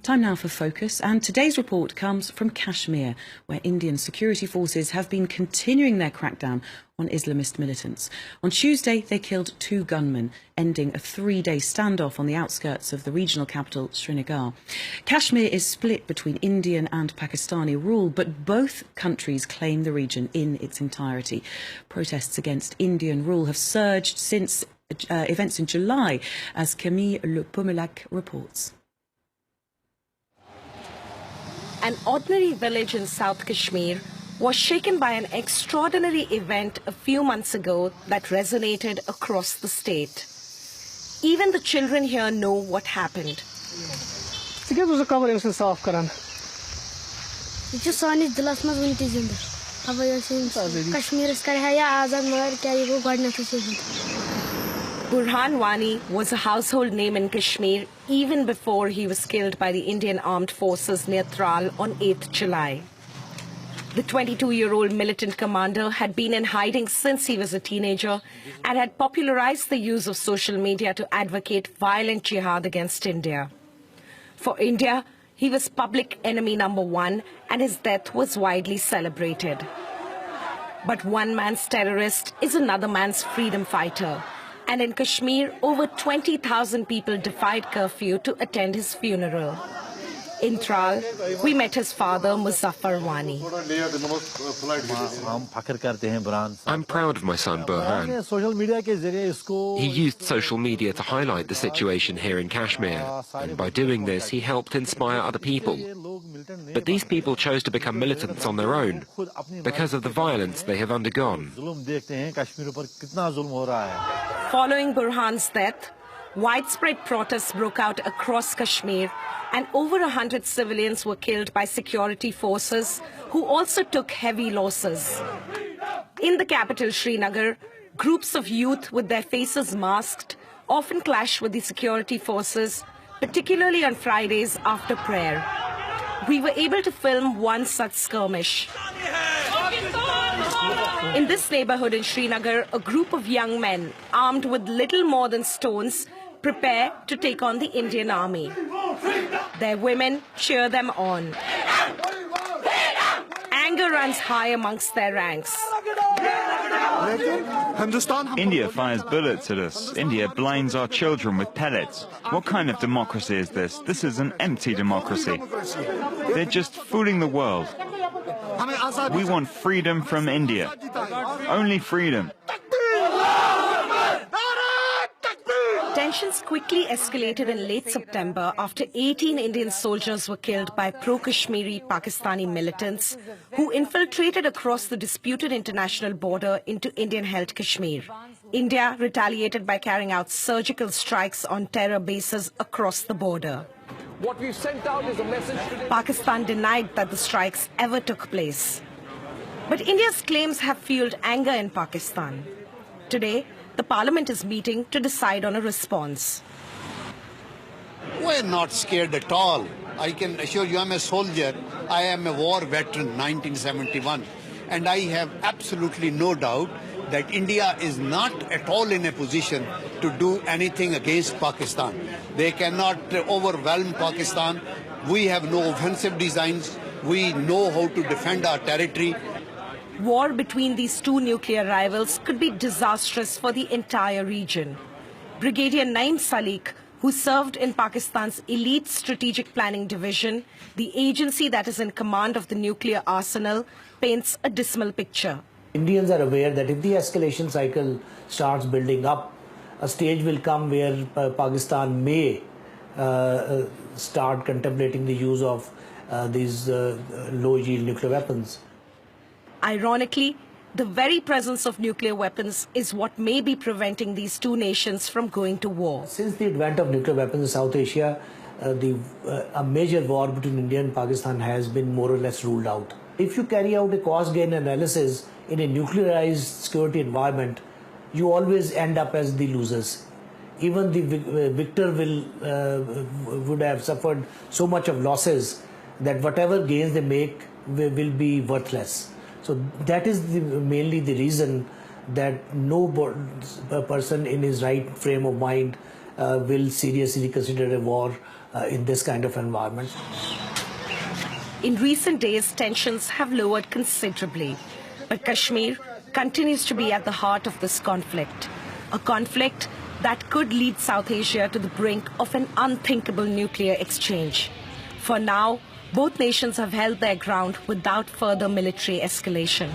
Time now for Focus, and today's report comes from Kashmir, where Indian security forces have been continuing their crackdown on Islamist militants. On Tuesday, they killed 2 gunmen, ending a 3-day standoff on the outskirts of the regional capital, Srinagar. Kashmir is split between Indian and Pakistani rule, but both countries claim the region in its entirety. Protests against Indian rule have surged since events in July, as Camille Le Pomelak reports. An ordinary village in South Kashmir was shaken by an extraordinary event a few months ago that resonated across the state. Even the children here know what happened. Burhan Wani was a household name in Kashmir even before he was killed by the Indian Armed Forces near Tral on 8th July. The 22-year-old militant commander had been in hiding since he was a teenager and had popularized the use of social media to advocate violent jihad against India. For India, he was public enemy number 1 and his death was widely celebrated. But one man's terrorist is another man's freedom fighter. And in Kashmir, over 20,000 people defied curfew to attend his funeral. In Tral, we met his father, Muzaffar Wani. I'm proud of my son, Burhan. He used social media to highlight the situation here in Kashmir, and by doing this, he helped inspire other people. But these people chose to become militants on their own because of the violence they have undergone. Following Burhan's death, widespread protests broke out across Kashmir, and over 100 civilians were killed by security forces, who also took heavy losses. In the capital, Srinagar, groups of youth with their faces masked often clash with the security forces, particularly on Fridays after prayer. We were able to film one such skirmish. In this neighborhood in Srinagar, a group of young men, armed with little more than stones, prepare to take on the Indian army. Their women cheer them on. Anger runs high amongst their ranks. India fires bullets at us. India blinds our children with pellets. What kind of democracy is this? This is an empty democracy. They're just fooling the world. We want freedom from India. Only freedom. Tensions quickly escalated in late September after 18 Indian soldiers were killed by pro-Kashmiri Pakistani militants who infiltrated across the disputed international border into Indian-held Kashmir. India retaliated by carrying out surgical strikes on terror bases across the border. What we've sent out is a message today. Pakistan denied that the strikes ever took place. But India's claims have fueled anger in Pakistan. Today, the parliament is meeting to decide on a response. We're not scared at all. I can assure you, I'm a soldier. I am a war veteran, 1971. And I have absolutely no doubt that India is not at all in a position to do anything against Pakistan. They cannot overwhelm Pakistan. We have no offensive designs. We know how to defend our territory. War between these two nuclear rivals could be disastrous for the entire region. Brigadier Naeem Salik, who served in Pakistan's elite strategic planning division, the agency that is in command of the nuclear arsenal, paints a dismal picture. Indians are aware that if the escalation cycle starts building up, a stage will come where Pakistan may start contemplating the use of these low-yield nuclear weapons. Ironically, the very presence of nuclear weapons is what may be preventing these two nations from going to war. Since the advent of nuclear weapons in South Asia, a major war between India and Pakistan has been more or less ruled out. If you carry out a cost-gain analysis in a nuclearized security environment, you always end up as the losers. Even the victor would have suffered so much of losses that whatever gains they make will be worthless. So that is mainly the reason that no person in his right frame of mind will seriously consider a war in this kind of environment. In recent days, tensions have lowered considerably, but Kashmir continues to be at the heart of this conflict, a conflict that could lead South Asia to the brink of an unthinkable nuclear exchange. For now, both nations have held their ground without further military escalation.